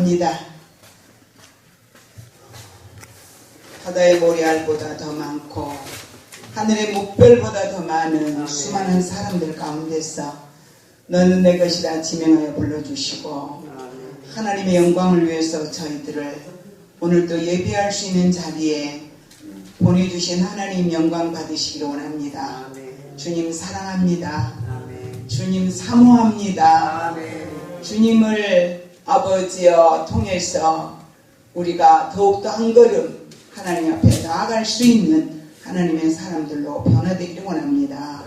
합니다. 바다의 모래알보다 더 많고 하늘의 목별보다 더 많은 수많은 사람들 가운데서 너는 내 것이라 지명하여 불러주시고 하나님의 영광을 위해서 저희들을 오늘도 예배할 수 있는 자리에 보내주신 하나님 영광 받으시기를 원합니다. 주님 사랑합니다. 주님 사모합니다. 주님을 아버지여 통해서 우리가 더욱더 한 걸음 하나님 앞에 나아갈 수 있는 하나님의 사람들로 변화되기를 원합니다.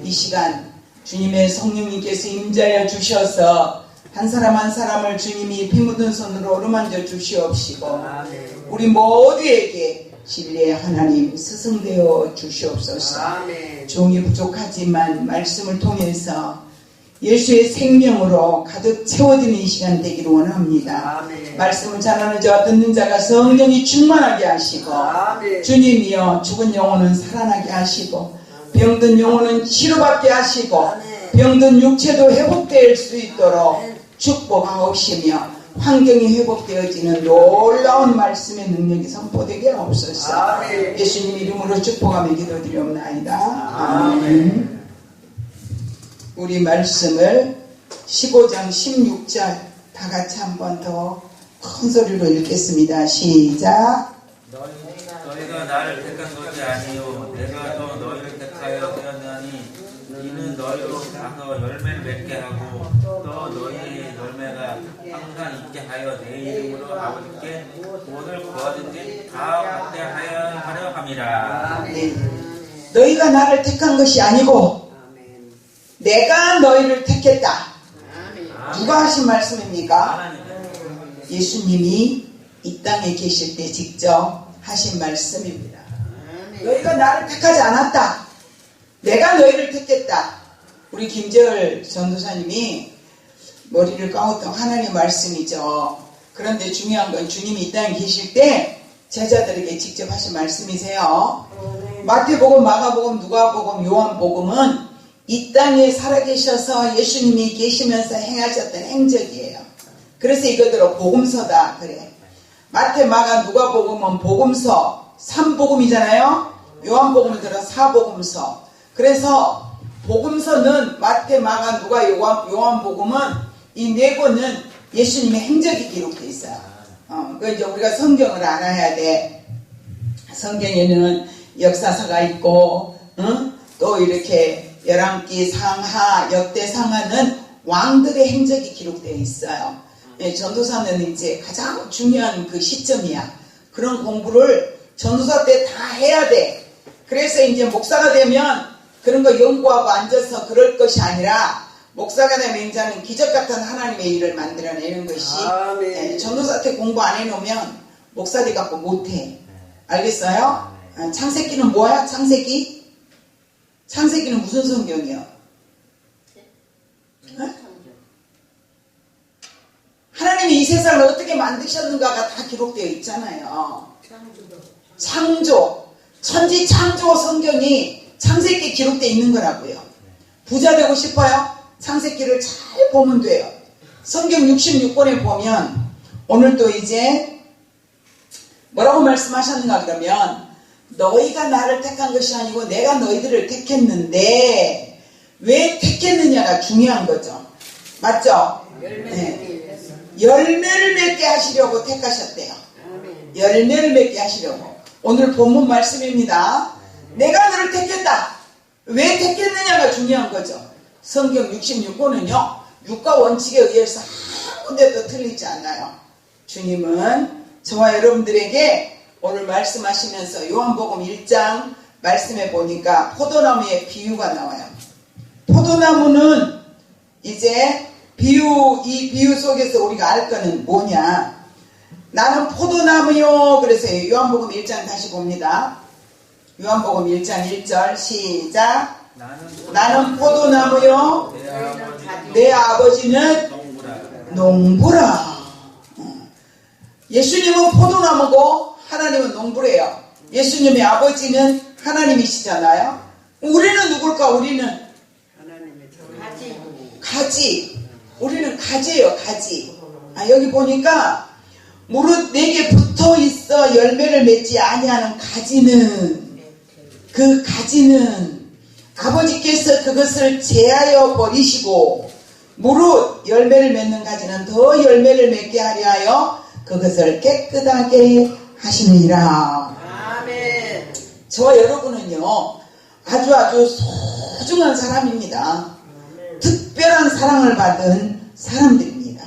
이 시간 주님의 성령님께서 임자여 주셔서 한 사람 한 사람을 주님이 피 묻은 손으로 어루만져 주시옵시고 우리 모두에게 진리의 하나님 스승되어 주시옵소서. 종이 부족하지만 말씀을 통해서 예수의 생명으로 가득 채워지는 이 시간 되기를 원합니다. 말씀을 전하는 자와 듣는 자가 성령이 충만하게 하시고 주님이여 죽은 영혼은 살아나게 하시고 병든 영혼은 치료받게 하시고 병든 육체도 회복될 수 있도록 축복하옵시며 환경이 회복되어지는 놀라운 말씀의 능력이 선포되게 하옵소서. 예수님 이름으로 축복하며 기도드리옵나이다. 아멘. 우리 말씀을 15장 16절 다 같이 한 번 더 큰 소리로 읽겠습니다. 시작. 너희가 나를 택한 것이 아니요 내가 더 너희를 택하여 되었나니 이는 너희로 가서 열매를 맺게 하고 또 너희의 열매가 항상 있게 하여 내 이름으로 아버지께 무엇을 구하든지 다 받게 하려 함이라. 네. 너희가 나를 택한 것이 아니고 내가 너희를 택했다. 누가 하신 말씀입니까? 예수님이 이 땅에 계실 때 직접 하신 말씀입니다. 너희가 나를 택하지 않았다. 내가 너희를 택했다. 우리 김재열 전도사님이 머리를 감았던 하나님의 말씀이죠. 그런데 중요한 건 주님이 이 땅에 계실 때 제자들에게 직접 하신 말씀이세요. 마태복음, 마가복음, 누가복음, 요한복음은 이 땅에 살아계셔서 예수님이 계시면서 행하셨던 행적이에요. 그래서 이거대로 복음서다 그래. 마태, 마가, 누가복음은 복음서 3복음이잖아요. 요한복음을 들어 4복음서. 그래서 복음서는 마태, 마가, 누가, 요한복음은 이 네 권은 예수님의 행적이 기록되어 있어요. 그 이제 우리가 성경을 알아야 돼. 성경에는 역사서가 있고, 또 이렇게 열왕기, 상하, 역대, 상하는 왕들의 행적이 기록되어 있어요. 예, 전도사는 이제 가장 중요한 그 시점이야. 그런 공부를 전도사 때 다 해야 돼. 그래서 이제 목사가 되면 그런 거 연구하고 앉아서 그럴 것이 아니라 목사가 되면 이제는 기적 같은 하나님의 일을 만들어내는 것이 예, 전도사 때 공부 안 해놓으면 목사 돼 갖고 못해. 알겠어요? 창세기는 뭐야? 창세기? 창세기는 무슨 성경이요? 하나님이 이 세상을 어떻게 만드셨는가가 다 기록되어 있잖아요. 창조, 천지 창조 성경이 창세기에 기록되어 있는 거라고요. 부자 되고 싶어요? 창세기를 잘 보면 돼요. 성경 66권에 보면 오늘도 이제 뭐라고 말씀하셨는가 그러면 너희가 나를 택한 것이 아니고 내가 너희들을 택했는데 왜 택했느냐가 중요한 거죠. 맞죠? 네. 열매를 맺게 하시려고 택하셨대요. 열매를 맺게 하시려고. 오늘 본문 말씀입니다. 내가 너를 택했다. 왜 택했느냐가 중요한 거죠. 성경 66권은요. 육가 원칙에 의해서 한 군데도 틀리지 않아요. 주님은 저와 여러분들에게 오늘 말씀하시면서 요한복음 1장 말씀해 보니까 포도나무의 비유가 나와요. 포도나무는 이제 이 비유 속에서 우리가 알 거는 뭐냐? 나는 포도나무요. 그래서 요한복음 1장 다시 봅니다. 요한복음 1장 1절 시작. 나는 포도나무요. 내 아버지는 농부라. 예수님은 포도나무고 하나님은 농부래요. 예수님의 아버지는 하나님이시잖아요. 우리는 누굴까? 우리는 가지. 우리는 가지예요. 가지. 여기 보니까 무릇 내게 붙어 있어 열매를 맺지 아니하는 가지는, 그 가지는 아버지께서 그것을 제하여 버리시고 무릇 열매를 맺는 가지는 더 열매를 맺게 하려 하여 그것을 깨끗하게 하시느니라. 아멘. 저와 여러분은요 아주 소중한 사람입니다. 특별한 사랑을 받은 사람들입니다.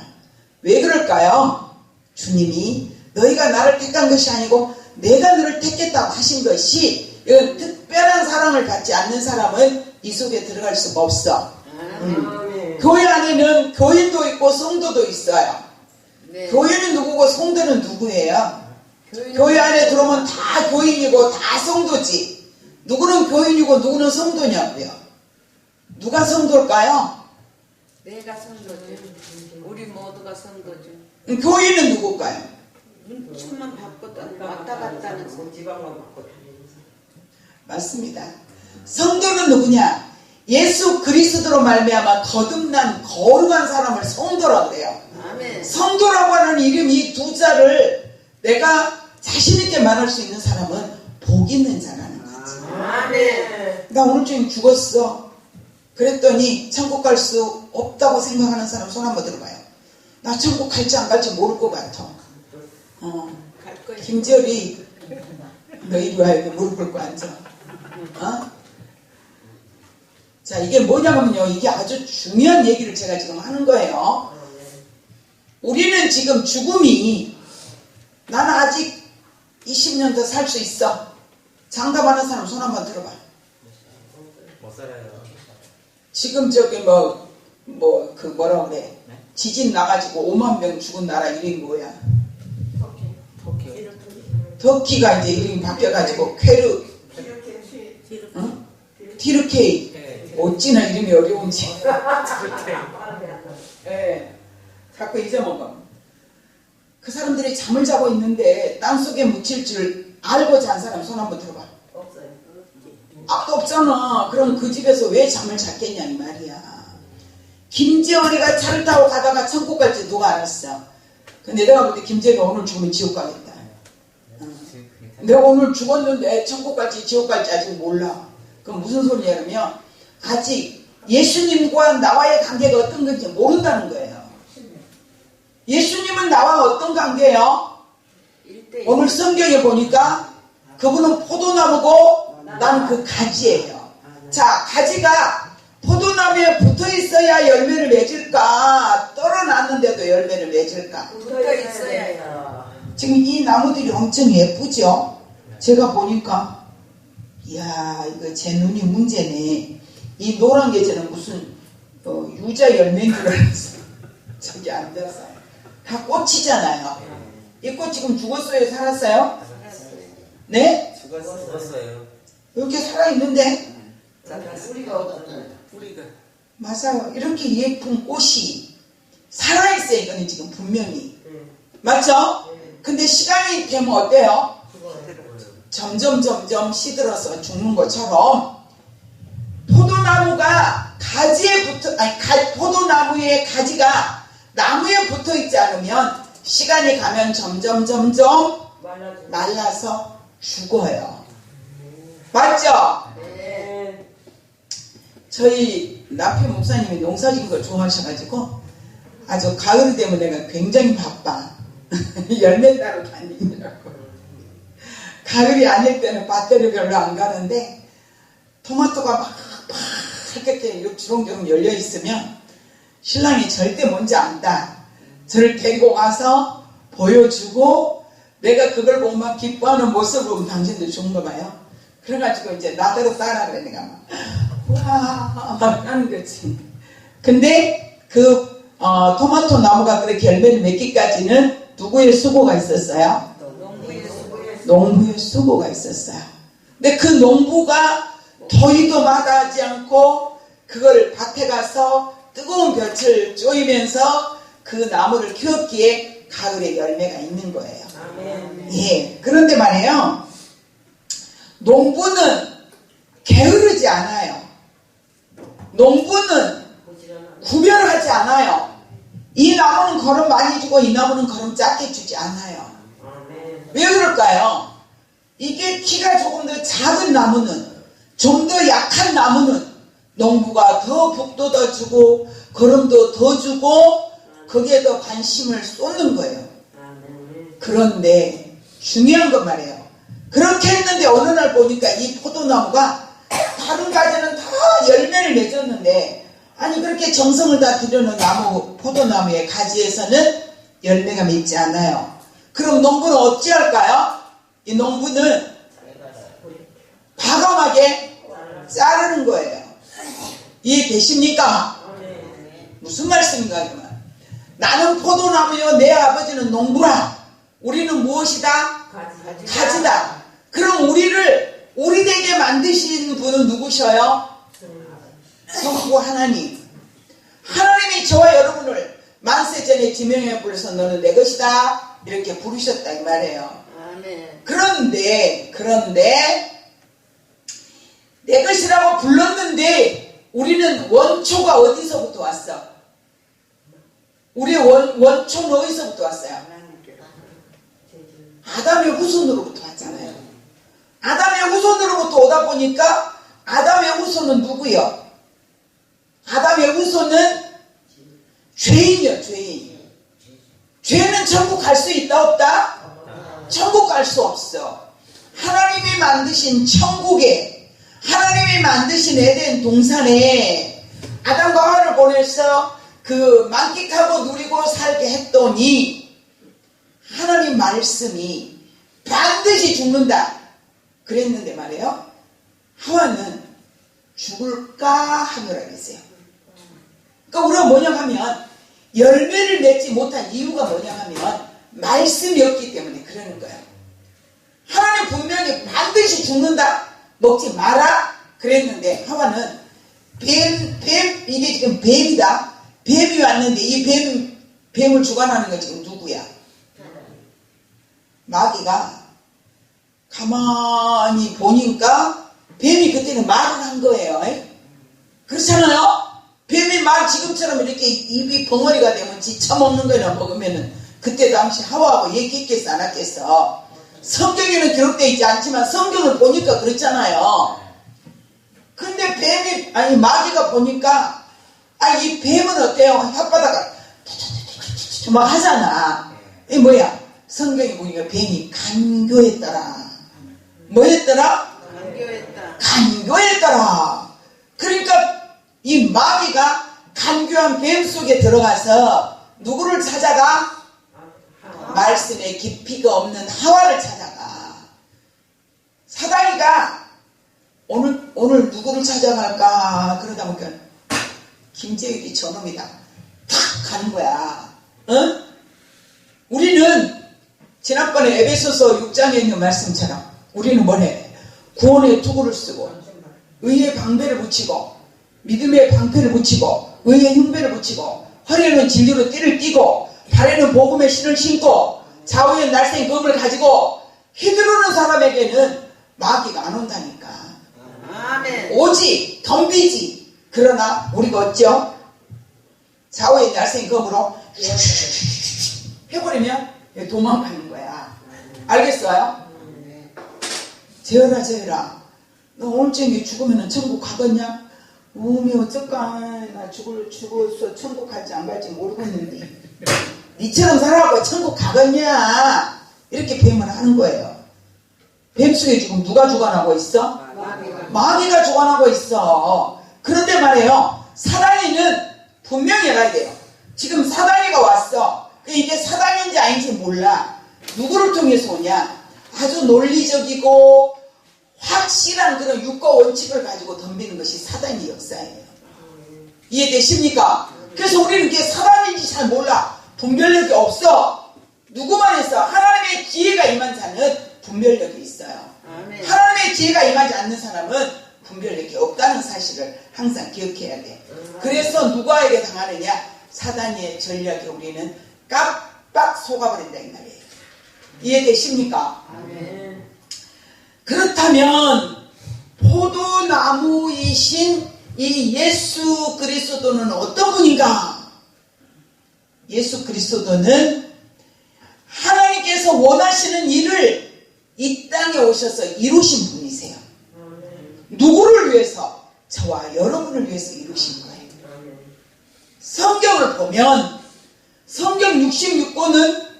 왜 그럴까요? 주님이 너희가 나를 택한 것이 아니고 내가 너를 택했다고 하신 것이, 이건 특별한 사랑을 받지 않는 사람은 이 속에 들어갈 수가 없어. 교회 안에는 교인도 있고 성도도 있어요. 네. 교인은 누구고 성도는 누구예요? 교회 안에 들어오면 다 교인이고 다 성도지. 누구는 교인이고 누구는 성도냐고요. 누가 성도일까요? 내가 성도지. 우리 모두가 성도지. 교인은 누굴까요? 눈치만 바꿨다 왔다 갔다 하는 지방만 바꿨다. 맞습니다. 성도는 누구냐? 예수 그리스도로 말미암아 거듭난 거룩한 사람을 성도라고 그래요. 아멘. 성도라고 하는 이름이 두 자를 내가 자신있게 말할 수 있는 사람은 복 있는 자라는 거지. 아멘. 나 오늘 좀 죽었어. 그랬더니 천국 갈 수 없다고 생각하는 사람 손 한번 들어봐요. 나 천국 갈지 안 갈지 모를 것 같아. 갈 거야. 김지열이 너 이리 와, 여기 무릎 꿇고 앉아. 자, 이게 뭐냐면요, 이게 아주 중요한 얘기를 제가 지금 하는 거예요. 우리는 지금 죽음이, 나는 아직 20년 더 살 수 있어. 장담하는 사람 손 한번 들어봐. 못 살아요. 지금 저기 뭐라 그래? 지진 나가지고 5만 명 죽은 나라 이름이 뭐야? 터키가 이제 이름이 바뀌어가지고 티르케이. 어찌나 이름이 어려운지. 예, 자꾸 잊어먹어. 그 사람들이 잠을 자고 있는데 땅속에 묻힐 줄 알고 잔 사람 손 한번 들어봐. 없어요. 아무도 없잖아. 그럼 그 집에서 왜 잠을 잤겠냐 이 말이야. 김재원이가 차를 타고 가다가 천국 갈지 누가 알았어? 근데 내가 볼 때 김재원이 오늘 죽으면 지옥 가겠다. 내가 오늘 죽었는데 천국 갈지 지옥 갈지 아직 몰라. 그럼 무슨 소리냐면 아직 예수님과 나와의 관계가 어떤 건지 모른다는 거예요. 예수님은 나와 어떤 관계예요? 오늘 성경에 보니까 그분은 포도나무고 난 그 가지예요. 자, 가지가 포도나무에 붙어 있어야 열매를 맺을까? 떨어놨는데도 열매를 맺을까? 붙어 있어야 해요. 지금 이 나무들이 엄청 예쁘죠? 제가 보니까 이야, 이거 제 눈이 문제네. 이 노란 게 저는 무슨 유자 열매인 줄 알았어. 저기 앉아서 다 꽃이잖아요. 이 꽃 지금 죽었어요? 살았어요? 네? 죽었어요. 이렇게 살아있는데? 뿌리가 어떻다. 뿌리가. 맞아요. 이렇게 예쁜 꽃이 살아있어요. 이거는 지금 분명히. 맞죠? 근데 시간이 되면 어때요? 점점 시들어서 죽는 것처럼 포도나무가 포도나무의 가지가 나무에 붙어 있지 않으면 시간이 가면 점점 말라서 죽어요. 맞죠? 네. 저희 남편 목사님이 농사짓는 걸 좋아하셔가지고 아주 가을이 되면 내가 굉장히 바빠. 열매 따러 다니느라고. 가을이 아닐 때는 밭대를 별로 안 가는데 토마토가 막 파랗게 이렇게 주렁주렁 열려 있으면 신랑이 절대 뭔지 안다. 저를 데리고 가서 보여주고 내가 그걸 보면 기뻐하는 모습을 보면 당신들 좋은가 봐요. 그래가지고 이제 나대로 따라 그래. 내가 막 와 막 하는 거지. 근데 그 토마토 나무가 그렇게 열매를 맺기까지는 누구의 수고가 있었어요? 농부의 수고가 있었어요. 근데 그 농부가 더위도 마다하지 않고 그걸 밭에 가서 뜨거운 볕을 쬐면서 그 나무를 키웠기에 가을에 열매가 있는 거예요. 예, 그런데 말이에요. 농부는 게으르지 않아요. 농부는 구별하지 않아요. 이 나무는 거름 많이 주고 이 나무는 거름 작게 주지 않아요. 왜 그럴까요? 이게 키가 조금 더 작은 나무는, 좀 더 약한 나무는 농부가 더 북돋아 주고 거름도 더 주고 거기에 더 관심을 쏟는 거예요. 그런데 중요한 건 말이에요. 그렇게 했는데 어느 날 보니까 이 포도나무가 다른 가지는 다 열매를 맺었는데, 아니 그렇게 정성을 다 들여놓은 나무, 포도나무의 가지에서는 열매가 맺지 않아요. 그럼 농부는 어찌할까요? 이 농부는 과감하게 자르는 거예요. 이해되십니까? 무슨 말씀인가? 나는 포도나무요, 내 아버지는 농부라. 우리는 무엇이다? 가지다. 그럼 우리 되게 만드신 분은 누구셔요? 성부 하나님. 하나님이 저와 여러분을 만세 전에 지명해 불러서 너는 내 것이다 이렇게 부르셨다 이 말이에요. 그런데 내 것이라고 불렀는데 우리는 원초가 어디서부터 왔어? 우리의 원초는 어디서부터 왔어요? 아담의 후손으로부터 왔잖아요. 아담의 후손으로부터 오다 보니까 아담의 후손은 누구요? 아담의 후손은 죄인이요, 죄인. 죄는 천국 갈 수 있다 없다? 천국 갈 수 없어. 하나님이 만드신 천국에, 하나님이 만드신 에덴 동산에 아담과 하와를 보내서 그 만끽하고 누리고 살게 했더니 하나님 말씀이 반드시 죽는다 그랬는데 말이에요. 하와는 죽을까 하노라 그랬어요. 그러니까 우리가 뭐냐 하면 열매를 맺지 못한 이유가 뭐냐 하면 말씀이 없기 때문에 그러는 거예요. 하나님 분명히 반드시 죽는다, 먹지 마라 그랬는데 하와는 이게 지금 뱀이다. 뱀이 왔는데 이 뱀을 주관하는 건 지금 누구야? 마귀가 가만히 보니까 뱀이 그때는 말을 한 거예요. 그렇잖아요? 뱀이 말 지금처럼 이렇게 입이 벙어리가 되면 지 처먹는 거나 먹으면은 그때 당시 하와하고 얘기했겠어 안 했겠어? 성경에는 기록되어 있지 않지만 성경을 보니까 그렇잖아요. 근데 마귀가 보니까 이 뱀은 어때요? 혓바닥을 막 하잖아. 이 뭐야? 성경에 보니까 뱀이 간교했더라. 뭐였더라? 간교했더라. 그러니까 이 마귀가 간교한 뱀 속에 들어가서 누구를 찾아가? 말씀에 깊이가 없는 하와를 찾아가. 사단이가 오늘 누구를 찾아갈까 그러다 보니까 김재율이 저놈이다 탁 가는 거야. 응? 우리는 지난번에 에베소서 6장에 있는 말씀처럼 우리는 뭐래? 구원의 투구를 쓰고 의의 방패를 붙이고 믿음의 방패를 붙이고 의의 흉배를 붙이고 허리에는 진리로 띠를 띠고 발에는 복음의 신을 신고 좌우에 날쌘 검을 가지고 휘두르는 사람에게는 마귀가 안 온다니까. 아멘. 오지 덤비지. 그러나 우리가 어쩌? 좌우에 날쌘 검으로 해버리면 도망가는 거야. 알겠어요? 재열아 너 오늘 저녁에 죽으면 천국 가겠냐? 어쩔까? 나 죽어서 천국 갈지 안 갈지 모르겠는데 니처럼 살아가고 천국 가겠냐? 이렇게 뱀을 하는 거예요. 뱀 속에 지금 누가 주관하고 있어? 마귀가 주관하고 있어. 그런데 말이에요, 사단이는 분명히 알아야 돼요. 지금 사단이가 왔어. 이게 사단인지 아닌지 몰라. 누구를 통해서 오냐? 아주 논리적이고 확실한 그런 유과 원칙을 가지고 덤비는 것이 사단의 역사예요. 이해되십니까? 그래서 우리는 이게 사단인지 잘 몰라. 분별력이 없어. 누구만 있어? 하나님의 지혜가 임한 자는 분별력이 있어요. 아멘. 하나님의 지혜가 임하지 않는 사람은 분별력이 없다는 사실을 항상 기억해야 돼. 그래서 누구에게 당하느냐? 사단의 전략에 우리는 깜빡 속아버린다 이 말이에요. 이해되십니까? 아멘. 그렇다면 포도나무이신 이 예수 그리스도는 어떤 분인가? 예수 그리스도는 하나님께서 원하시는 일을 이 땅에 오셔서 이루신 분이세요. 누구를 위해서? 저와 여러분을 위해서 이루신 거예요. 성경을 보면 성경 66권은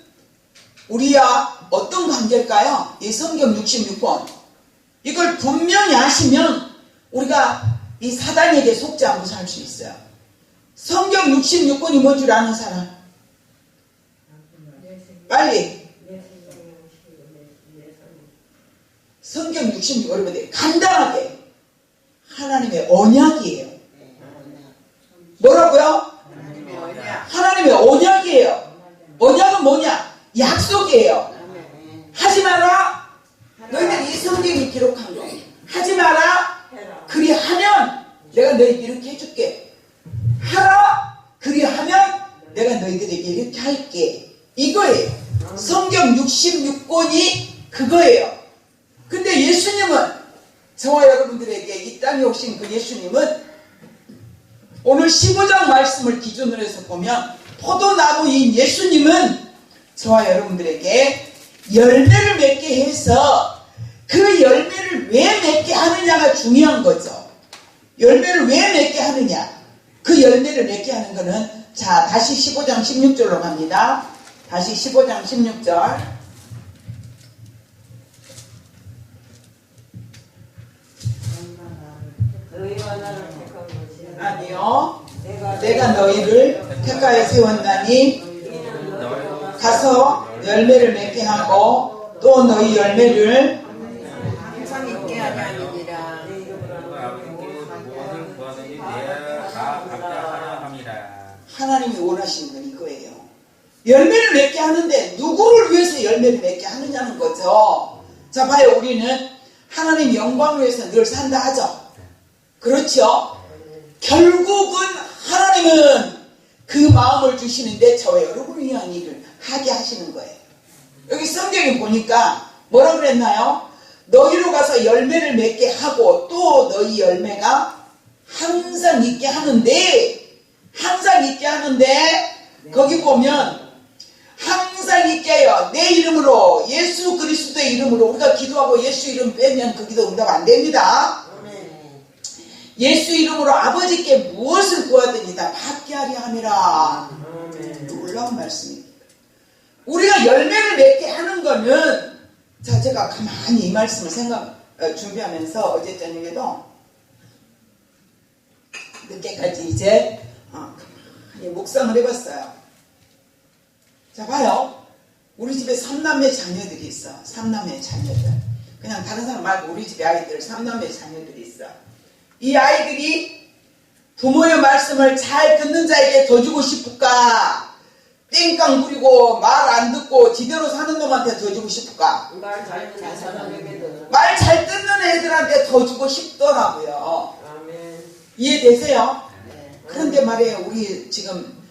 우리와 어떤 관계일까요? 이 성경 66권 이걸 분명히 아시면 우리가 이 사단에게 속지 않고 살 수 있어요. 성경 66권이 뭔 줄 아는 사람? 빨리. 성경 66권 간단하게 하나님의 언약이에요. 뭐라고요? 하나님의 언약이에요. 언약은 뭐냐? 약속이에요. 하지 마라. 너희들 이 성경이 기록한 거. 하지 마라. 그리하면 내가 너희들 이렇게 해줄게. 하라. 그리하면 내가 너희들에게 이렇게 할게. 이거예요. 성경 66권이 그거예요. 근데 예수님은 저와 여러분들에게 이 땅에 오신 그 예수님은 오늘 15장 말씀을 기준으로 해서 보면 포도나무인 예수님은 저와 여러분들에게 열매를 맺게 해서 그 열매를 왜 맺게 하느냐가 중요한 거죠. 열매를 왜 맺게 하느냐. 그 열매를 맺게 하는 거는 자 다시 15장 16절로 갑니다. 다시 15장 16절. 아니요. 내가 너희를 택하여 세웠나니 가서 열매를 맺게 하고 또 너희 열매를 항상 있게 하느니라. 하나님이 원하시는 건 이거예요. 열매를 맺게 하는데 누구를 위해서 열매를 맺게 하느냐는 거죠. 자 봐요. 우리는 하나님 영광을 위해서 늘 산다 하죠. 그렇죠. 결국은 하나님은 그 마음을 주시는데 저와 여러분을 위한 일을 하게 하시는 거예요. 여기 성경에 보니까 뭐라 그랬나요? 너희로 가서 열매를 맺게 하고 또 너희 열매가 항상 있게 하는데 항상 있게 하는데 거기 보면 항상 있게 해요. 내 이름으로 예수 그리스도의 이름으로 우리가 기도하고 예수 이름 빼면 그 기도 응답 안 됩니다. 예수 이름으로 아버지께 무엇을 구하든지 다 받게 하려 함이라. 놀라운 말씀입니다. 우리가 열매를 맺게 하는 거는 자 제가 가만히 이 말씀을 준비하면서 어제 저녁에도 늦게까지 이제 가만히 묵상을 해봤어요. 자 봐요. 우리 집에 3남매 자녀들이 있어. 3남매 자녀들. 그냥 다른 사람 말고 우리 집에 아이들 3남매 자녀들이 있어. 이 아이들이 부모의 말씀을 잘 듣는 자에게 더 주고 싶을까? 땡깡 부리고 말 안 듣고 지대로 사는 놈한테 더 주고 싶을까? 말 잘 듣는 애들한테 더 주고 싶더라고요. 이해되세요? 그런데 말이에요. 우리 지금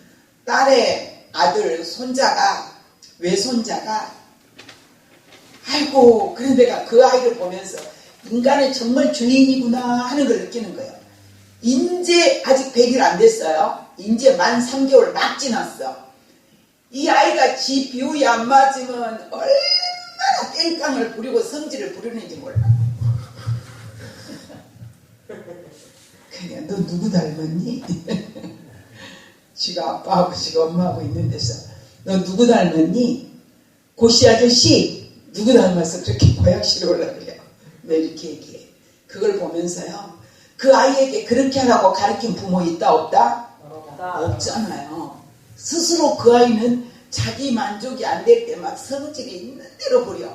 딸의 아들 손자가 외손자가 아이고 그런 데가 그 아이를 보면서 인간은 정말 죄인이구나 하는 걸 느끼는 거예요. 인제 아직 100일 안 됐어요. 인제 만 3개월 막 지났어. 이 아이가 지 비유에 안 맞으면 얼마나 땡깡을 부리고 성질을 부리는지 몰라. 그냥 너 누구 닮았니? 지가 아빠하고 지가 엄마하고 있는 데서 너 누구 닮았니? 고씨 아저씨 누구 닮았어? 그렇게 고약시로 올라그래요. 왜 이렇게 얘기해? 그걸 보면서요. 그 아이에게 그렇게 하라고 가르친 부모 있다 없다? 없잖아요. 스스로 그 아이는 자기 만족이 안 될 때 막 성질이 있는 대로 부려.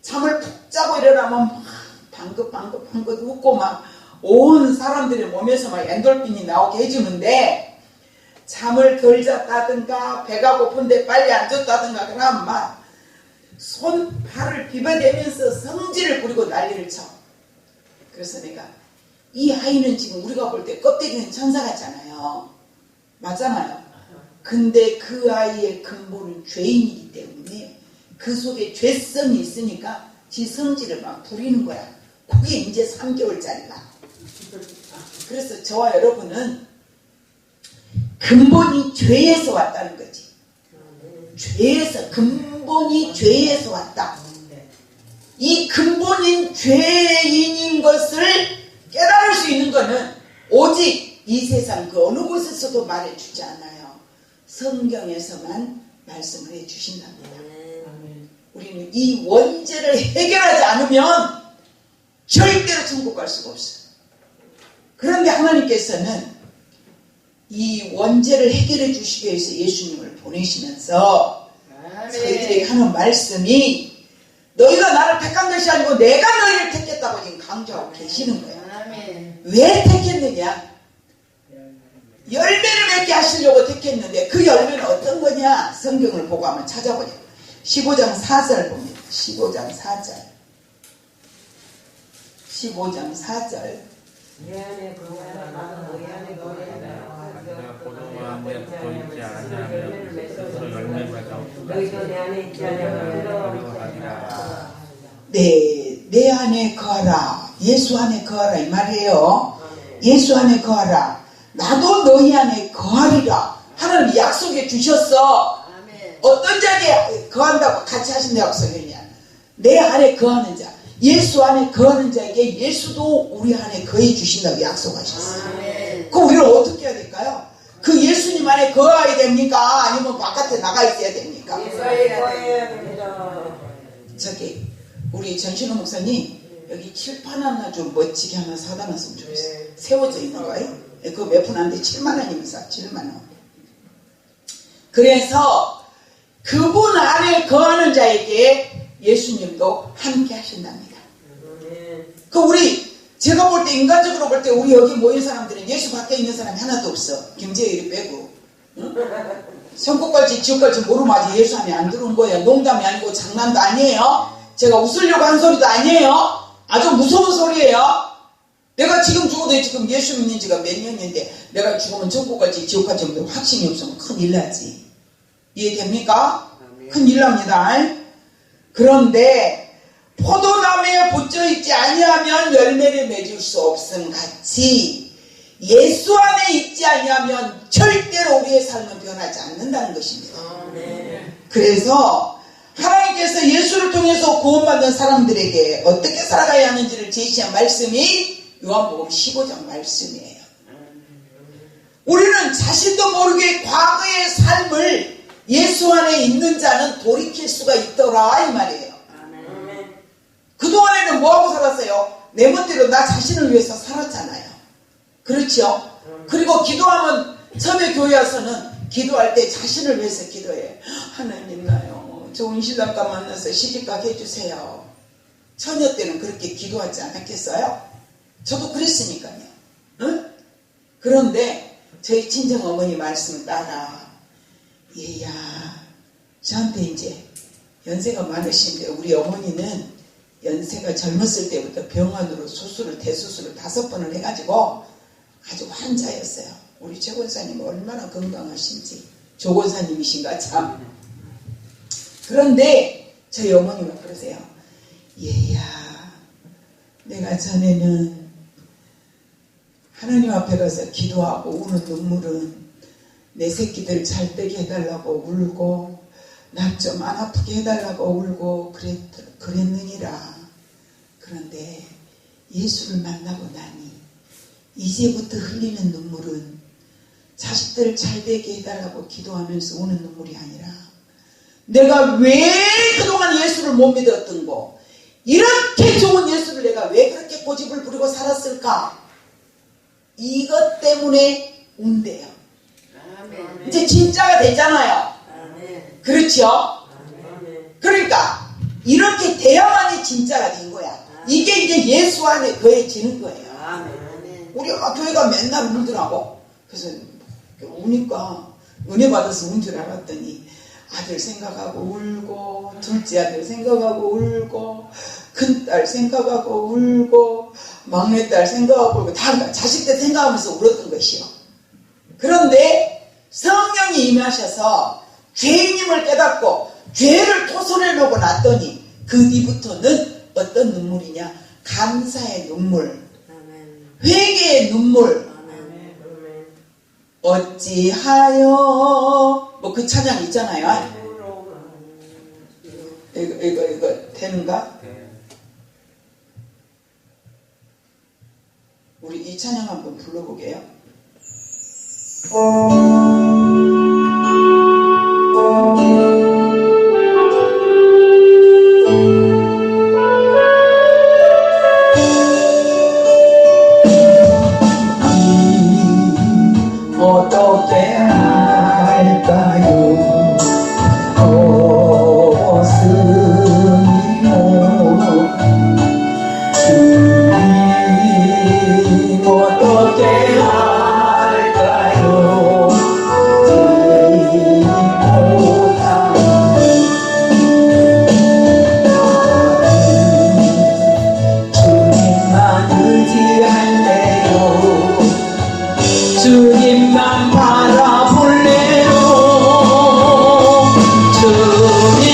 잠을 푹 자고 일어나면 막 방긋방긋 웃고 막 온 사람들의 몸에서 막 엔돌핀이 나오게 해주는데 잠을 덜 잤다든가 배가 고픈데 빨리 안 줬다든가 그러면 막 손, 발을 비벼대면서 성질을 부리고 난리를 쳐. 그래서 내가 이 아이는 지금 우리가 볼 때 껍데기는 천사 같잖아요. 맞잖아요. 근데 그 아이의 근본은 죄인이기 때문에 그 속에 죄성이 있으니까 지 성질을 막 부리는 거야. 그게 이제 3개월짜리가. 그래서 저와 여러분은 근본이 죄에서 왔다는 거지. 죄에서, 근본이 죄에서 왔다. 이 근본인 죄인인 것을 깨달을 수 있는 것은 오직 이 세상 그 어느 곳에서도 말해주지 않아요. 성경에서만 말씀을 해주신답니다. 우리는 이 원죄를 해결하지 않으면 절대로 천국 갈 수가 없어요. 그런데 하나님께서는 이 원죄를 해결해 주시기 위해서 예수님을 보내시면서 저희들에게 하는 말씀이 너희가 나를 택한 것이 아니고 내가 너희를 택했다고 지금 강조하고 계시는 거예요. 왜 택했느냐? 열매를 맺게 하시려고 택했는데 그 열매는 어떤 거냐? 성경을 보고 한번 찾아보자. 15장 4절 봅니다. 15장 4절. 15장 4절. 내가 포도와 함께 붙어있지 않으면 스스로 열매가 없으리라. 네, 내 안에 거하라. 예수 안에 거하라 이 말이에요. 예수 안에 거하라. 나도 너희 안에 거하리라. 하나님 약속해 주셨어. 어떤 자에게 거한다고 같이 하신 약속이냐? 내 안에 거하는 자. 예수 안에 거하는 자에게 예수도 우리 안에 거해 주신다고 약속하셨어요. 그럼 우리는 어떻게 해야 될까요? 그 예수님 안에 거해야 됩니까? 아니면 바깥에 나가 있어야 됩니까? 저기 우리 전신호 목사님 여기 칠판 하나 좀 멋지게 하나 사다 놨으면 좋겠어요. 세워져 있는 거예요? 그거 몇 푼 안 돼. 7만 원이면 사. 7만 원. 그래서 그분 안에 거하는 자에게 예수님도 함께 하신답니다. 그 우리 제가 볼 때 인간적으로 볼 때 우리 여기 모인 사람들은 예수 밖에 있는 사람이 하나도 없어. 김재일이 빼고. 응? 천국 갈지 지옥 갈지 모르면 아직 예수 안에 안 들어온 거예요. 농담이 아니고 장난도 아니에요. 제가 웃으려고 한 소리도 아니에요. 아주 무서운 소리예요. 내가 지금 죽어도 지금 예수 믿는 지가 몇 년인데 내가 죽으면 천국 갈지 지옥 갈지 확신이 없으면 큰일 나지. 이해됩니까? 큰일 납니다. 그런데 포도나무에 붙어있지 아니하면 열매를 맺을 수 없음 같이 예수 안에 있지 아니하면 절대로 우리의 삶은 변하지 않는다는 것입니다. 그래서 하나님께서 예수를 통해서 구원받는 사람들에게 어떻게 살아가야 하는지를 제시한 말씀이 요한복음 15장 말씀이에요. 우리는 자신도 모르게 과거의 삶을 예수 안에 있는 자는 돌이킬 수가 있더라 이 말이에요. 그동안에는 뭐하고 살았어요? 내 멋대로 나 자신을 위해서 살았잖아요. 그렇죠? 그리고 기도하면 처음에 교회 와서는 기도할 때 자신을 위해서 기도해. 하나님 나요 좋은 신랑과 만나서 시집가게 해주세요. 처녀 때는 그렇게 기도하지 않았겠어요? 저도 그랬으니까요. 응? 그런데 저희 친정어머니 말씀을 따라 얘야 저한테 이제 연세가 많으신데 우리 어머니는 연세가 젊었을 때부터 병원으로 수술을 대수술을 5번을 해가지고 아주 환자였어요. 우리 최 권사님 얼마나 건강하신지. 조 권사님이신가 참. 그런데 저희 어머니가 그러세요. 얘야 내가 전에는 하나님 앞에 가서 기도하고 우는 눈물은 내 새끼들 잘 되게 해달라고 울고 나 좀 안 아프게 해달라고 울고 그랬느니라. 그런데 예수를 만나고 나니 이제부터 흘리는 눈물은 자식들을 잘 되게 해달라고 기도하면서 우는 눈물이 아니라 내가 왜 그동안 예수를 못 믿었던 거 이렇게 좋은 예수를 내가 왜 그렇게 고집을 부리고 살았을까 이것 때문에 운대요. 이제 진짜가 되잖아요. 그렇죠? 그러니까 이렇게 돼야만이 진짜가 된 거야. 이게 이제 예수 안에 거해지는 거예요. 우리 교회가 맨날 울더라고. 그래서 우니까 은혜 받아서 운 줄 알았더니 아들 생각하고 울고 둘째 아들 생각하고 울고 큰딸 생각하고 울고 막내딸 생각하고 울고 다 자식들 생각하면서 울었던 것이요. 그런데 성령이 임하셔서 죄인임을 깨닫고 죄를 토설해놓고 났더니 그 뒤부터는 어떤 눈물이냐? 감사의 눈물, 회개의 눈물. 어찌하여 뭐 그 찬양 있잖아요. 이거 되는가? 우리 이 찬양 한번 불러보게요. 어떻게 할까요? 주님 어떻게 할까요? 주님만 의지할래요. 주님만 바라볼래요. 주님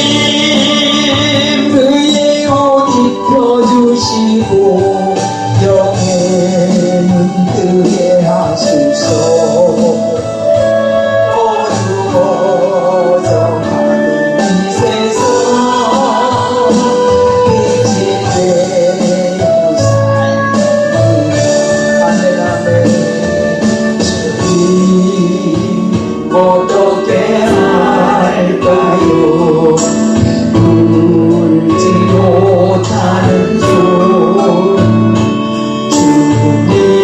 의의 옷 입혀주시고 영의 눈 뜨게 하소서. 어두워져 가는 이 세상 빛이 되어 살리라. 아멘 아멘. 어떻게 할까요? 울지 못하는 손. 주님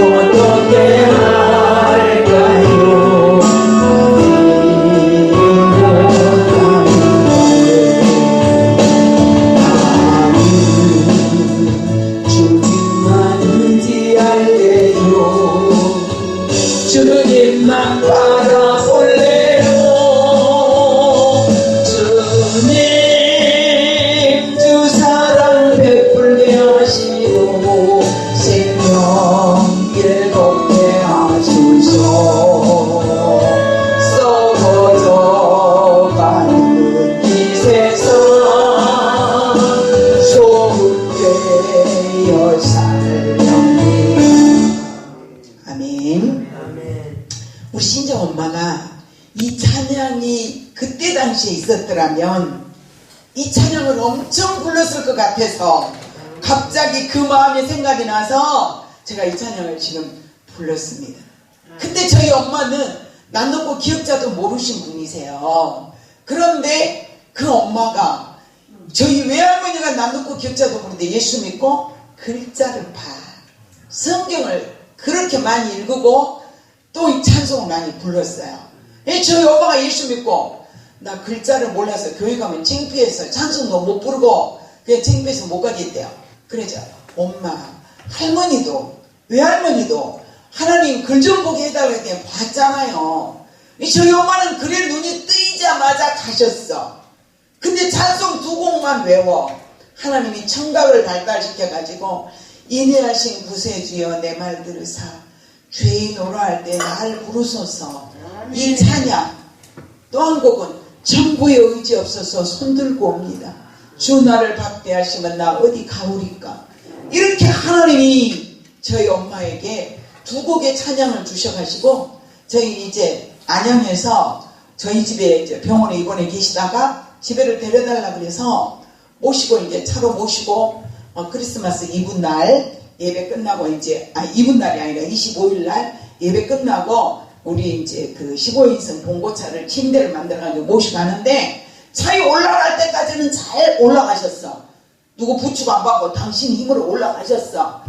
어떻게 할까요? 주님만 의지할래요. 주님만 바라볼래요. 주님 주 사랑 베풀게 하시고 생명 일곱게 하소서. 썩어져 가는 이 세상 소되어 살렵니다. 아멘. 우리 신정 엄마가 이 찬양이 그때 당시에 있었더라면 이 찬양을 엄청 불렀을 것 같아서 갑자기 그 마음이 생각이 나서 제가 이 찬양을 지금 불렀습니다. 근데 저희 엄마는 낯놓고 기억자도 모르신 분이세요. 그런데 그 엄마가 저희 외할머니가 낯놓고 기억자도 모르는데 예수 믿고 글자를 봐. 성경을 그렇게 많이 읽고 또 이 찬송을 많이 불렀어요. 저희 엄마가 예수 믿고 나 글자를 몰라서 교회 가면 창피해서 찬송도 못 부르고 그냥 창피해서 못 가겠대요. 그러죠. 엄마, 할머니도 외할머니도 하나님 글 좀 보게 해달라고 했더니 봤잖아요. 저희 엄마는 글에 눈이 뜨이자마자 가셨어. 근데 찬송 두 곡만 외워. 하나님이 청각을 발달시켜가지고 인내하신 구세주여 내 말 들으사 죄인오라 할 때 날 부르소서. 이 찬양 또 한 곡은 정부의 의지 없어서 손들고 옵니다. 주 나를 박대하시면 나 어디 가오리까. 이렇게 하나님이 저희 엄마에게 두 곡의 찬양을 주셔가지고 저희 이제 안양에서 저희 집에 이제 병원에 입원해 계시다가 집에를 데려달라 그래서 모시고 이제 차로 모시고 크리스마스 이브 날 예배 끝나고 이제 이브 날이 아니라 25일 날 예배 끝나고 우리 이제 그 15인승 봉고차를 침대를 만들어가지고 모시고 가는데 차에 올라갈 때까지는 잘 올라가셨어. 누구 부축 안 받고 당신 힘으로 올라가셨어.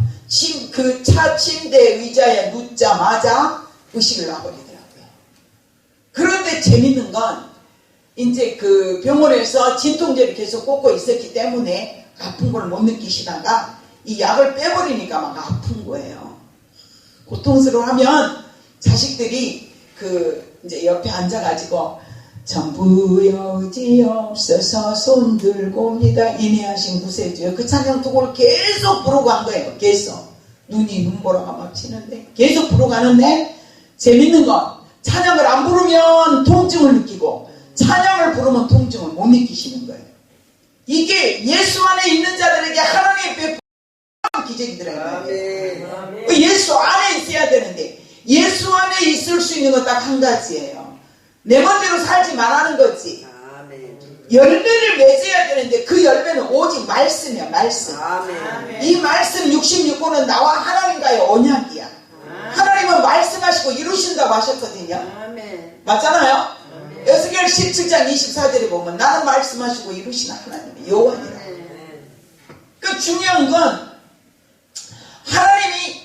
그 차 침대 의자에 눕자마자 의식을 놔버리더라고요. 그런데 재밌는 건 이제 그 병원에서 진통제를 계속 꽂고 있었기 때문에 아픈 걸 못 느끼시다가 이 약을 빼버리니까 막 아픈 거예요. 고통스러워하면 자식들이 그 이제 옆에 앉아가지고 전부 여지 없어서 손들고 옵니다. 인내하신 구세주여. 그 찬양 두 곡을 계속 부르고 간 거예요. 계속. 눈이 눈보라가 막 치는데 계속 부르고 가는데 재밌는 건 찬양을 안 부르면 통증을 느끼고 찬양을 부르면 통증을 못 느끼시는 거예요. 이게 예수 안에 있는 자들에게 하나님의 베푸는 기적이더라고요. 예수 안에 있어야 되는데 예수 안에 있을 수 있는 건 딱 한 가지예요. 내 멋대로 살지 말라는 거지. 열매를 맺어야 되는데 그 열매는 오직 말씀이야, 말씀. 아멘. 이 말씀 66권은 나와 하나님과의 언약이야. 하나님은 말씀하시고 이루신다고 하셨거든요. 아멘. 맞잖아요? 에스겔 17장 24절에 보면 나는 말씀하시고 이루시는 하나님의 여호와니라. 그 중요한 건 하나님이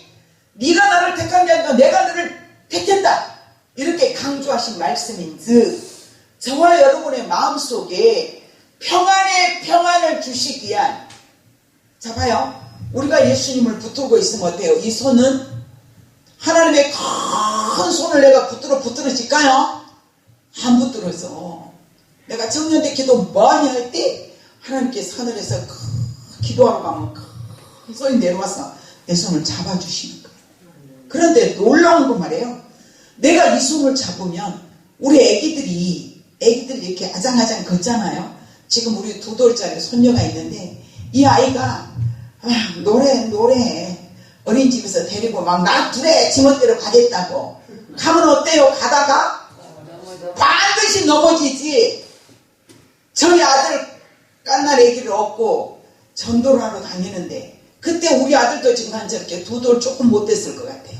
네가 나를 택한 게 아니라 내가 너를 택했다 이렇게 강조하신 말씀인즉 저와 여러분의 마음속에 평안의 평안을 주시기 위한, 자 봐요, 우리가 예수님을 붙들고 있으면 어때요? 이 손은 하나님의 큰 손을 내가 붙들어질까요? 안 붙들어서. 내가 청년대 기도 많이 할 때 하나님께서 하늘에서 기도하러 가면 큰 손이 내려와서 내 손을 잡아주시는 거예요. 그런데 놀라운 건 말이에요. 내가 이 손을 잡으면 우리 애기들이 이렇게 아장아장 걷잖아요. 지금 우리 2돌짜리 손녀가 있는데 이 아이가 노래 어린이집에서 데리고 막 나 둘에 지멋대로 가겠다고 가면 어때요? 가다가 반드시 넘어지지. 저희 아들 깐날 애기를 얻고 전도를 하러 다니는데 그때 우리 아들도 지금 한 저렇게 2돌 조금 못 됐을 것 같아요.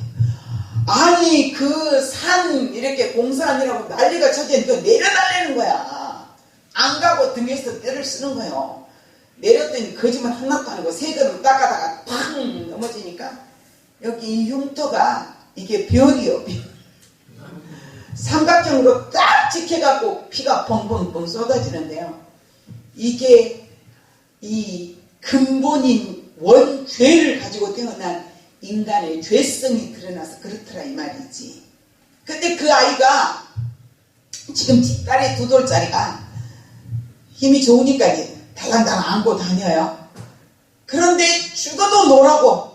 아니 그 산 이렇게 공사하느라고 난리가 쳐지니까 내려달라는 거야. 안 가고 등에서 때를 쓰는 거예요. 내렸더니 거짓말 하나도 아니고 세 걸음 닦아다가 팡 넘어지니까 여기 이 흉터가 이게 별이요. 삼각형으로 딱 찍혀갖고 피가 펑펑펑 쏟아지는데요. 이게 이 근본인 원죄를 가지고 태어난 인간의 죄성이 드러나서 그렇더라 이 말이지. 근데 그 아이가 지금 딸이 2돌짜리가 힘이 좋으니까 이제 달랑달랑 안고 다녀요. 그런데 죽어도 놀라고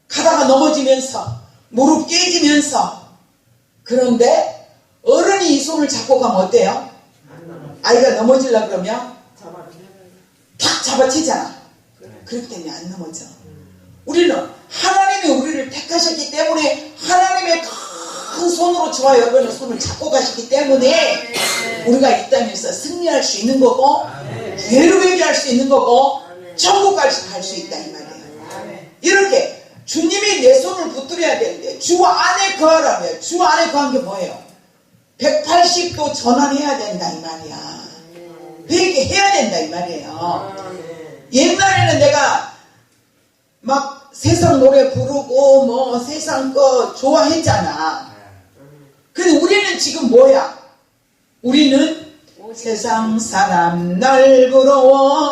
가다가 넘어지면서 무릎 깨지면서, 그런데 어른이 이 손을 잡고 가면 어때요? 아이가 넘어지려고 그러면 탁 잡아치잖아. 그렇기 때문에 안 넘어져. 우리는 하나님이 우리를 택하셨기 때문에 하나님의 큰 손으로 저와 여러분의 손을 잡고 가시기 때문에 우리가 이 땅에서 승리할 수 있는 거고 죄를 회개할 수 있는 거고 천국까지 갈 수 있다 이 말이에요. 이렇게 주님이 내 손을 붙들어야 되는데 주 안에 거하라며. 주 안에 거한 게 뭐예요? 180도 전환해야 된다 이 말이야. 회개해야 된다 이 말이에요. 옛날에는 내가 막 세상 노래 부르고 뭐 세상 거 좋아했잖아. 근데 우리는 지금 뭐야? 우리는 세상 사람 날 부러워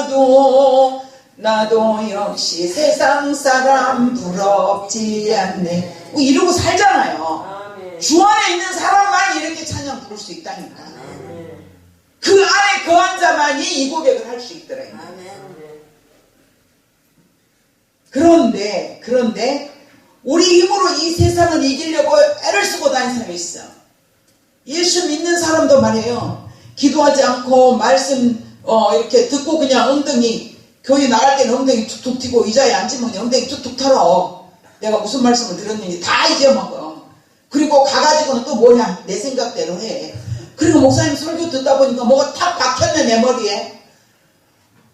아니하여도 나도 역시 세상 사람 부럽지 않네. 뭐 이러고 살잖아요. 주 안에 있는 사람만 이렇게 찬양 부를 수 있다니까. 그 안에 거한 자만이 이 고백을 할 수 있더라. 그런데 우리 힘으로 이 세상을 이기려고 애를 쓰고 다니는 사람이 있어. 예수 믿는 사람도 말이에요. 기도하지 않고 말씀 이렇게 듣고 그냥 엉덩이, 교회 나갈 때는 엉덩이 툭툭 튀고 의자에 앉으면 엉덩이 툭툭 털어. 내가 무슨 말씀을 들었는지 다 잊어먹어. 그리고 가가지고는 또 뭐냐 내 생각대로 해. 그리고 목사님 설교 듣다 보니까 뭐가 탁 박혔네 내 머리에.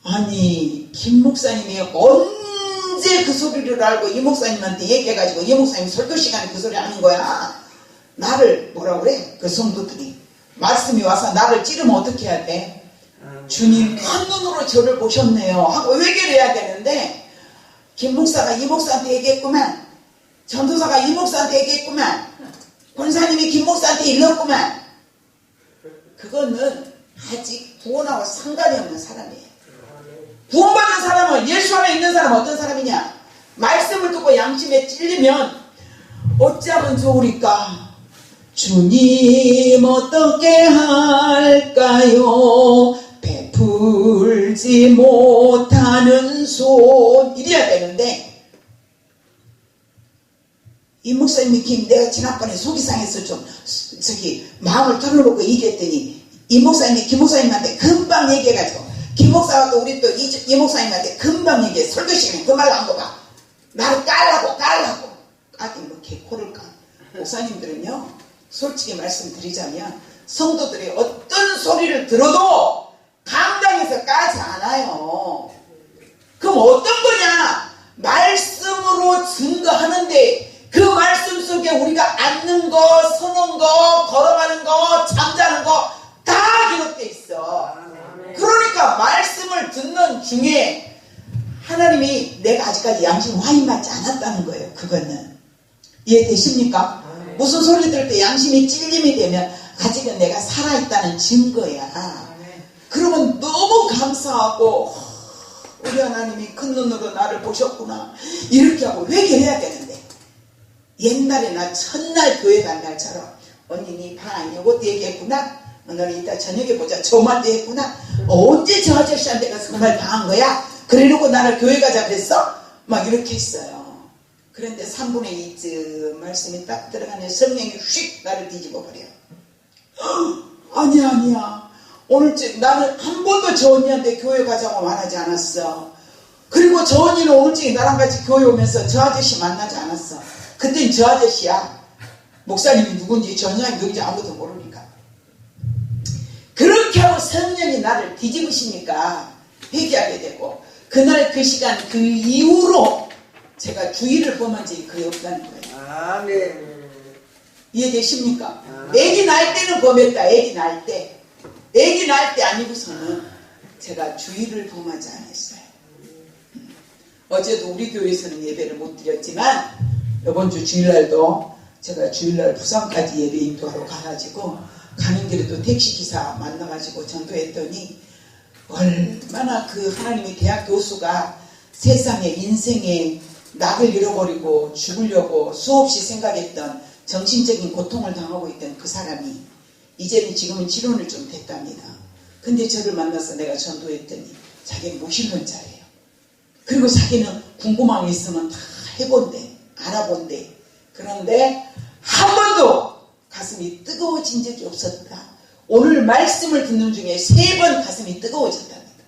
아니 김 목사님이 언제 그 소리를 알고 이 목사님한테 얘기해가지고 이 목사님 설교 시간에 그 소리 하는 거야. 나를 뭐라 그래? 그 성도들이 말씀이 와서 나를 찌르면 어떻게 해야 돼? 주님 한눈으로 저를 보셨네요 하고 회개를 해야 되는데 김 목사가 이 목사한테 얘기했구만. 전도사가 이 목사한테 얘기했구만. 권사님이 김 목사한테 일렀구만. 그거는 아직 구원하고 상관이 없는 사람이에요. 구원받은 사람은, 예수 안에 있는 사람은 어떤 사람이냐? 말씀을 듣고 양심에 찔리면 어찌하면 좋으리까? 주님 어떻게 할까요? 베풀지 못하는 손 이래야 되는데, 이 목사님이 내가 지난번에 속이상해서 좀 마음을 털어놓고 얘기했더니 이 목사님이 김 목사님한테 금방 얘기해가지고 김 목사하고 우리 또 이 목사님한테 금방 얘기해. 설교 시간에 그 말 한 거 봐. 나를 깔라고 까긴 뭐 개코를 까. 목사님들은요 솔직히 말씀드리자면 성도들이 어떤 어떤 소리를 들어도 강당에서 까지 않아요. 그럼 어떤 거냐? 말씀으로 증거하는데 그 말씀 속에 우리가 앉는 거, 서는 거, 걸어가는 거, 잠자는 거 다 기록돼 있어. 그러니까 말씀을 듣는 중에 하나님이 내가 아직까지 양심 화인 맞지 않았다는 거예요. 그거는 이해되십니까? 무슨 소리 들을 때 양심이 찔림이 되면 아직은 내가 살아있다는 증거야. 그러면 너무 감사하고 우리 하나님이 큰 눈으로 나를 보셨구나 이렇게 하고 회개해야 되는데, 옛날에 나 첫날 교회 간 날처럼 언니 니 방 안 여고 얘기했구나, 너는 이따 저녁에 보자 저한테 했구나, 언제 저 아저씨한테 가서 그 말 다 한 거야? 그래놓고 나를 교회 가자 그랬어? 막 이렇게 했어요. 그런데 3분의 2쯤 말씀이 딱 들어가네 성령이 휙 나를 뒤집어 버려. 아니야 오늘쯤 나는 한 번도 저 언니한테 교회 가자고 말하지 않았어. 그리고 저 언니는 오늘쯤 나랑 같이 교회 오면서 저 아저씨 만나지 않았어. 그땐 저 아저씨야. 목사님이 누군지 전사님이 누군지 아무도 모르니까. 그렇게 하고 성령이 나를 뒤집으시니까 회개하게 되고, 그날 그 시간 그 이후로 제가 주의를 범한 적이 거의 없다는 거예요. 아멘. 이해되십니까? 애기 낳을 때는 범했다. 애기 낳을 때. 애기 낳을 때 아니고서는 제가 주의를 범하지 않았어요. 어제도 우리 교회에서는 예배를 못 드렸지만 이번 주 주일날도 제가 주일날 부산까지 예배 인도하러 가가지고 가는 길에도 택시기사 만나가지고 전도했더니 얼마나 그 하나님의 대학 교수가 세상에 인생에 낙을 잃어버리고 죽으려고 수없이 생각했던 정신적인 고통을 당하고 있던 그 사람이 이제는 지금은 치료는 좀 됐답니다. 근데 저를 만나서 내가 전도했더니 자기는 무신론자예요. 그리고 자기는 궁금한 게 있으면 다 해본대, 알아본대. 그런데 한 번도 가슴이 뜨거워진 적이 없었다. 오늘 말씀을 듣는 중에 3번 가슴이 뜨거워졌답니다.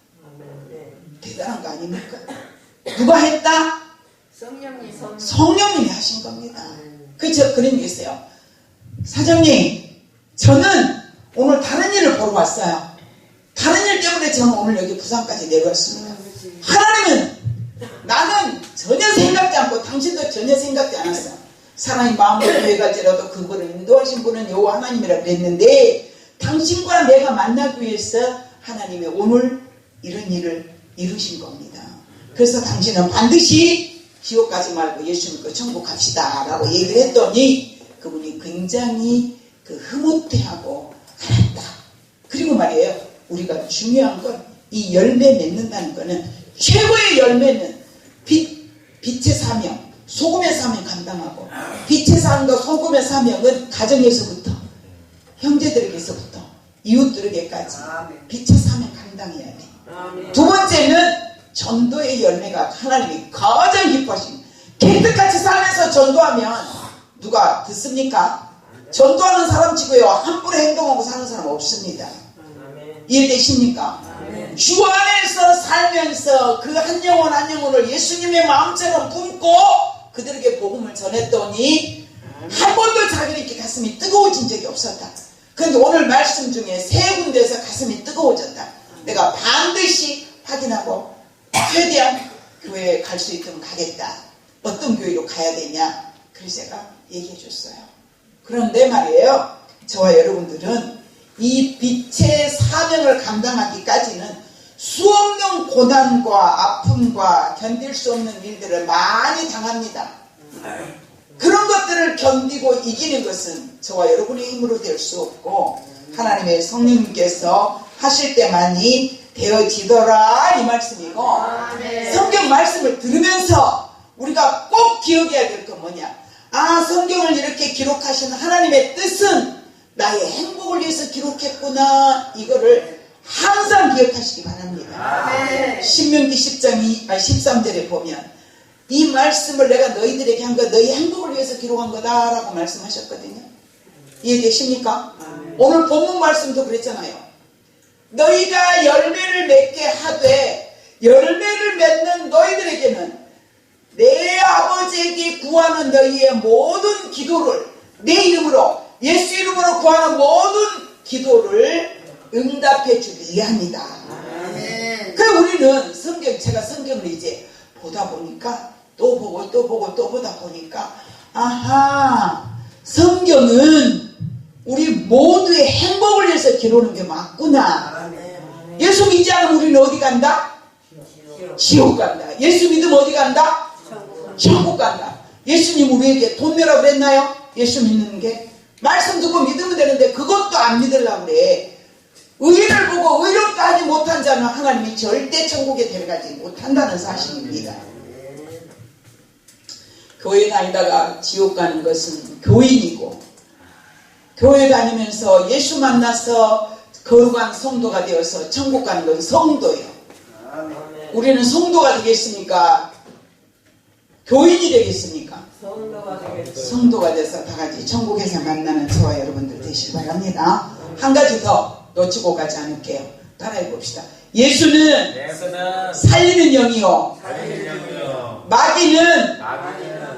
대단한 거 아닙니까? 누가 했다? 성령님이 하신 겁니다. 그저 그런 게 있어요. 사장님, 저는 오늘 다른 일을 보러 왔어요. 다른 일 때문에 저는 오늘 여기 부산까지 내려왔습니다. 하나님은 나는 전혀 생각지 않고 당신도 전혀 생각지 않았어. 사람이 마음으로 교회 갈지라도 그분을 인도하신 분은 여호와 하나님이라 그랬는데, 당신과 내가 만나기 위해서 하나님이 오늘 이런 일을 이루신 겁니다. 그래서 당신은 반드시 지옥 가지 말고 예수 믿고 천국 갑시다 라고 얘기를 했더니 그분이 굉장히 그 흐뭇해하고 알았다. 그리고 말이에요, 우리가 중요한 건 이 열매 맺는다는 거는, 최고의 열매는 빛의 사명, 소금의 사명 감당하고, 빛의 사명과 소금의 사명은 가정에서부터, 형제들에게서부터, 이웃들에게까지 빛의 사명 감당해야 돼. 두 번째는 전도의 열매가 하나님이 가장 기뻐하신, 개떡같이 살면서 전도하면 누가 듣습니까? 전도하는 사람 치고요 함부로 행동하고 사는 사람 없습니다. 이해되십니까? 주 안에서 살면서 그 한 영혼 한 영혼을 예수님의 마음처럼 품고 그들에게 복음을 전했더니 한 번도 자기는 이렇게 가슴이 뜨거워진 적이 없었다. 그런데 오늘 말씀 중에 3군데에서 가슴이 뜨거워졌다. 내가 반드시 확인하고 최대한 교회에 갈 수 있도록 가겠다. 어떤 교회로 가야 되냐? 그래서 제가 얘기해 줬어요. 그런데 말이에요, 저와 여러분들은 이 빛의 사명을 감당하기까지는 수없는 고난과 아픔과 견딜 수 없는 일들을 많이 당합니다. 그런 것들을 견디고 이기는 것은 저와 여러분의 힘으로 될 수 없고 하나님의 성령님께서 하실 때만이 되어지더라, 이 말씀이고, 성경 말씀을 들으면서 우리가 꼭 기억해야 될 건 뭐냐? 아, 성경을 이렇게 기록하신 하나님의 뜻은 나의 행복을 위해서 기록했구나. 이거를 항상 기억하시기 바랍니다. 신명기 10장 13절에 보면 이 말씀을 내가 너희들에게 한 거 너희 행복을 위해서 기록한 거다라고 말씀하셨거든요. 이해되십니까? 오늘 본문 말씀도 그랬잖아요. 너희가 열매를 맺게 하되 열매를 맺는 너희들에게는 내 아버지에게 구하는 너희의 모든 기도를, 내 이름으로, 예수 이름으로 구하는 모든 기도를 응답해 주기 위함이다. 그 우리는 제가 성경을 이제 보다 보니까 또 보고 또 보고 또 보다 보니까 아하, 성경은 우리 모두의 행복을 위해서 기록하는 게 맞구나. 예수 믿지 않으면 우리는 어디 간다? 지옥 간다. 예수 믿으면 어디 간다? 천국 간다. 예수님 우리에게 돈 내라고 그랬나요? 예수 믿는 게? 말씀 듣고 믿으면 되는데 그것도 안 믿으려고 그래. 의를 보고 의롭다 하지 못한 자는 하나님이 절대 천국에 데려가지 못한다는 사실입니다. 교회 다니다가 지옥 가는 것은 교인이고, 교회 다니면서 예수 만나서 거룩한 성도가 되어서 천국 가는 것은 성도예요. 우리는 성도가 되겠습니까? 교인이 되겠습니까? 성도가 돼서 다 같이 천국에서 만나는 저와 여러분들 되시기 바랍니다. 한 가지 더 놓치고 가지 않을게요. 따라해 봅시다. 예수는 살리는 영이요, 마귀는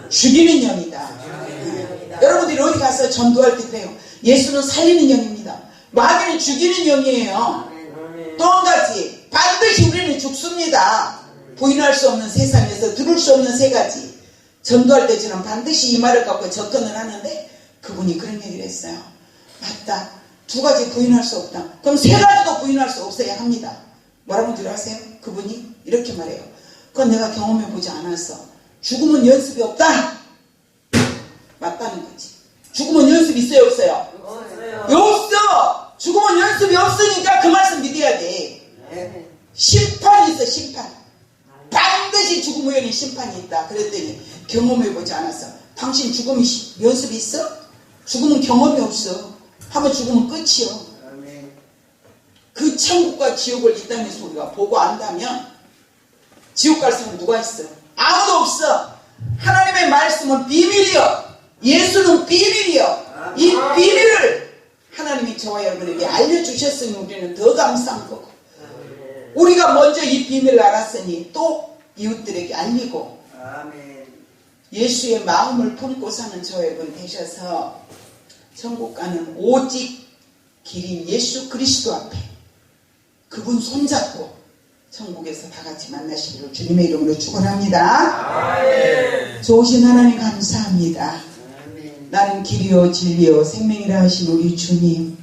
죽이는 영이다. 여러분들이 어디 가서 전도할 때 그래요. 예수는 살리는 영입니다. 마귀는 죽이는 영이에요. 또 한 가지, 반드시 우리는 죽습니다. 부인할 수 없는 세상에서 들을 수 없는 세 가지. 전도할 때 저는 반드시 이 말을 갖고 접근을 하는데 그분이 그런 얘기를 했어요. 맞다. 두 가지 부인할 수 없다. 그럼 세 가지도 부인할 수 없어야 합니다. 뭐라고 줄 아세요? 그분이 이렇게 말해요. 그건 내가 경험해보지 않았어. 죽음은 연습이 없다. 맞다는 거지. 죽음은 연습이 있어요, 없어요? 없어. 죽음은 연습이 없으니까 그 말씀 믿어야 돼. 심판이 있어, 심판. 반드시 죽음 후에는 심판이 있다. 그랬더니 경험해보지 않았어. 당신 죽음이 연습이 있어? 죽음은 경험이 없어. 하면 죽으면 끝이요. 그 천국과 지옥을 이 땅에서 우리가 보고 안다면 지옥 갈 사람 누가 있어? 아무도 없어. 하나님의 말씀은 비밀이요, 예수는 비밀이요. 이 비밀을 하나님이 저와 여러분에게 알려주셨으니 우리는 더 감사한 거고, 우리가 먼저 이 비밀을 알았으니 또 이웃들에게 알리고, 예수의 마음을 품고 사는 저와 여러분 되셔서 천국 가는 오직 길인 예수 그리스도 앞에 그분 손잡고 천국에서 다 같이 만나시기를 주님의 이름으로 축원합니다. 좋으신 하나님 감사합니다. 나는 길이요 진리요 생명이라 하신 우리 주님,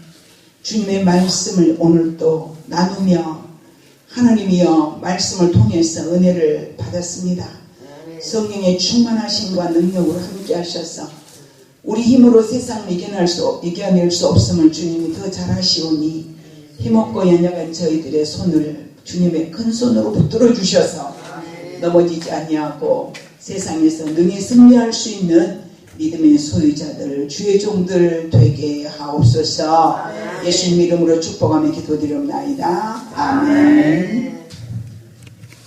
주님의 말씀을 오늘 또 나누며 하나님이여 말씀을 통해서 은혜를 받았습니다. 성령의 충만하심과 능력으로 함께 하셔서 우리 힘으로 세상을 이겨낼 수 없음을 주님이 더 잘하시오니 힘없고 연약한 저희들의 손을 주님의 큰 손으로 붙들어 주셔서 넘어지지 아니하고 세상에서 능히 승리할 수 있는 믿음의 소유자들, 주의 종들 되게 하옵소서. 예수님 이름으로 축복하며 기도드립니다. 아멘.